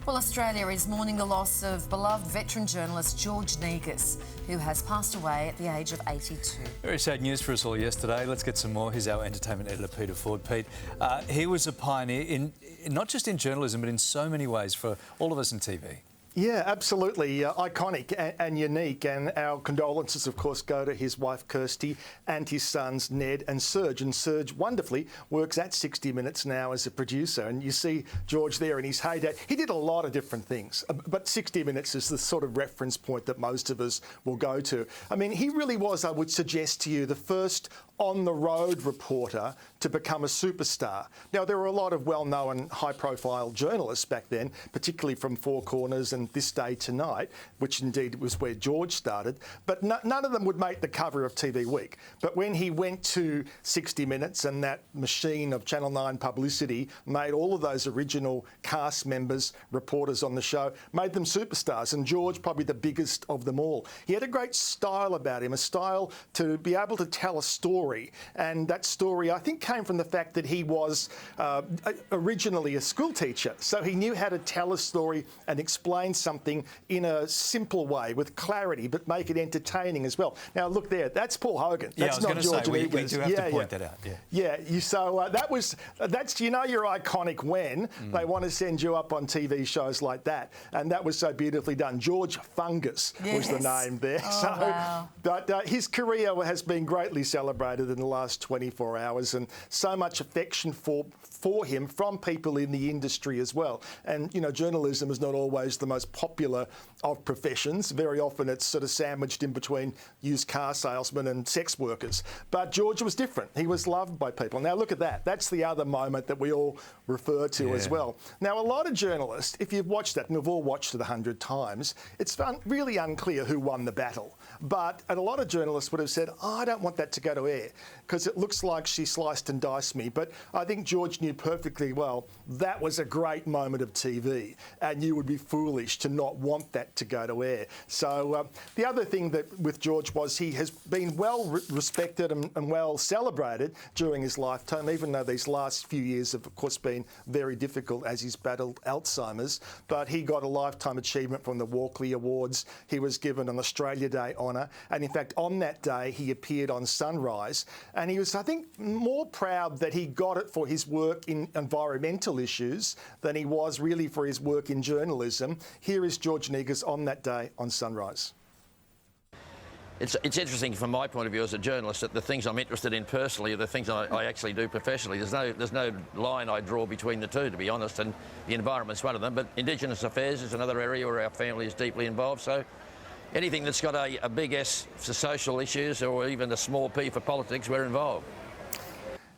Well, Australia is mourning the loss of beloved veteran journalist George Negus, who has passed away at the age of 82. Very sad news for us all yesterday. Let's get some more. Here's our entertainment editor, Peter Ford. Pete, he was a pioneer in not just in journalism, but in so many ways for all of us in TV. Yeah, absolutely. Iconic and unique. And our condolences, of course, go to his wife, Kirsty, and his sons, Ned and Serge. And Serge wonderfully works at 60 Minutes now as a producer. And you see George there in his heyday. He did a lot of different things, but 60 Minutes is the sort of reference point that most of us will go to. I mean, he really was, I would suggest to you, the first on-the-road reporter to become a superstar. Now, there were a lot of well-known, high-profile journalists back then, particularly from Four Corners and This Day Tonight, which indeed was where George started, but none of them would make the cover of TV Week. But when he went to 60 Minutes and that machine of Channel 9 publicity made all of those original cast members, reporters on the show, made them superstars, and George probably the biggest of them all. He had a great style about him, a style to be able to tell a story, and that story, I think, came from the fact that he was originally a school teacher, so he knew how to tell a story and explain something in a simple way with clarity, but make it entertaining as well. Now, look there, that's Paul Hogan. Yeah, that's I was not George we Negus. do have to point that out. So that's you're iconic when they want to send you up on TV shows like that, and that was so beautifully done. George Fungus was the name there. Oh, wow. But his career has been greatly celebrated in the last 24 hours, and so much affection for him from people in the industry as well. And, you know, journalism is not always the most popular of professions. Very often it's sort of sandwiched in between used car salesmen and sex workers. But George was different. He was loved by people. Now, look at that. That's the other moment that we all refer to as well. Now, a lot of journalists, if you've watched that, and we've all watched it 100 times, it's really unclear who won the battle. But a lot of journalists would have said, oh, I don't want that to go to air because it looks like she sliced and diced me. But I think George knew perfectly well that was a great moment of TV, and you would be foolish to not want that to go to air. So the other thing that with George was he has been well respected and well celebrated during his lifetime, even though these last few years have, of course, been very difficult as he's battled Alzheimer's. But he got a Lifetime Achievement from the Walkley Awards. He was given an Australia Day honour. And in fact, on that day, he appeared on Sunrise. And he was, I think, more proud that he got it for his work in environmental issues than he was really for his work in journalism. Here is George Negus on that day on Sunrise. It's interesting from my point of view as a journalist that the things I'm interested in personally are the things I actually do professionally. There's no line I draw between the two, to be honest, and the environment's one of them. But Indigenous affairs is another area where our family is deeply involved. So anything that's got a big S for social issues or even a small P for politics, we're involved.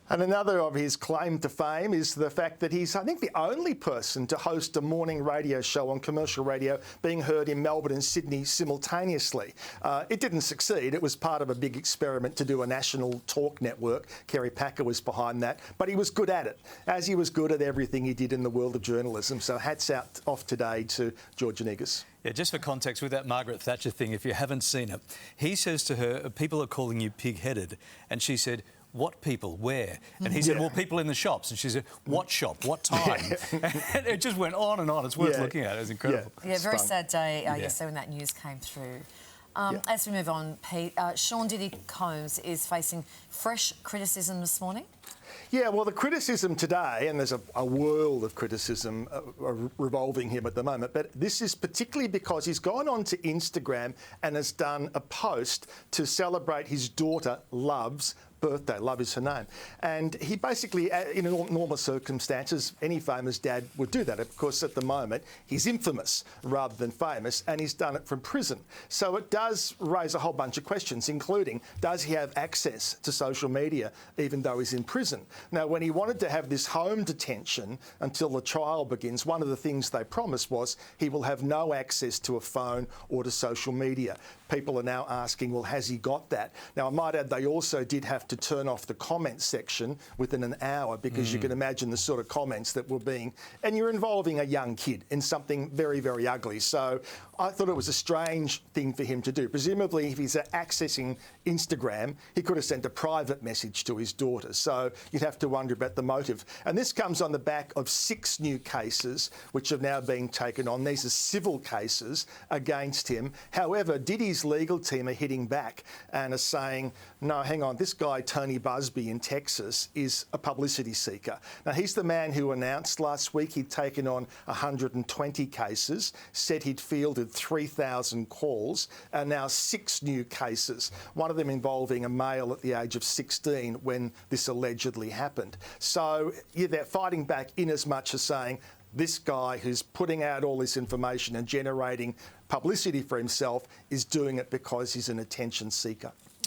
And another of his claim to fame is the fact that he's, I think, the only person to host a morning radio show on commercial radio being heard in Melbourne and Sydney simultaneously. It didn't succeed. It was part of a big experiment to do a national talk network. Kerry Packer was behind that, but he was good at it, as he was good at everything he did in the world of journalism. So hats off today to George Negus. Yeah, just for context, with that Margaret Thatcher thing, if you haven't seen it, he says to her, people are calling you pig-headed. And she said, what people? Where? And he said, well, people in the shops. And she said, what shop? What time? And it just went on and on. It's worth looking at. It was incredible. Yeah, very sad day yesterday when that news came through. As we move on, Pete, Sean Diddy Combs is facing fresh criticism this morning. Yeah, well, the criticism today, and there's a world of criticism revolving him at the moment, but this is particularly because he's gone on to Instagram and has done a post to celebrate his daughter Love's birthday. Love is her name. And he basically, in normal circumstances, any famous dad would do that. Of course, at the moment, he's infamous rather than famous, and he's done it from prison. So it does raise a whole bunch of questions, including, does he have access to social media even though he's in prison? Now, when he wanted to have this home detention until the trial begins, one of the things they promised was he will have no access to a phone or to social media. People are now asking, well, has he got that? Now, I might add, they also did have to to turn off the comment section within an hour because you can imagine the sort of comments that were being, and you're involving a young kid in something very, very ugly. So I thought it was a strange thing for him to do. Presumably, if he's accessing Instagram, he could have sent a private message to his daughter. So you'd have to wonder about the motive. And this comes on the back of 6 new cases which have now been taken on. These are civil cases against him. However, Diddy's legal team are hitting back and are saying, no, hang on, this guy, Tony Busby in Texas, is a publicity seeker. Now, he's the man who announced last week he'd taken on 120 cases, said he'd fielded 3,000 calls, and now 6 new cases, one of them involving a male at the age of 16 when this allegedly happened. So, yeah, they're fighting back in as much as saying, this guy who's putting out all this information and generating publicity for himself is doing it because he's an attention seeker.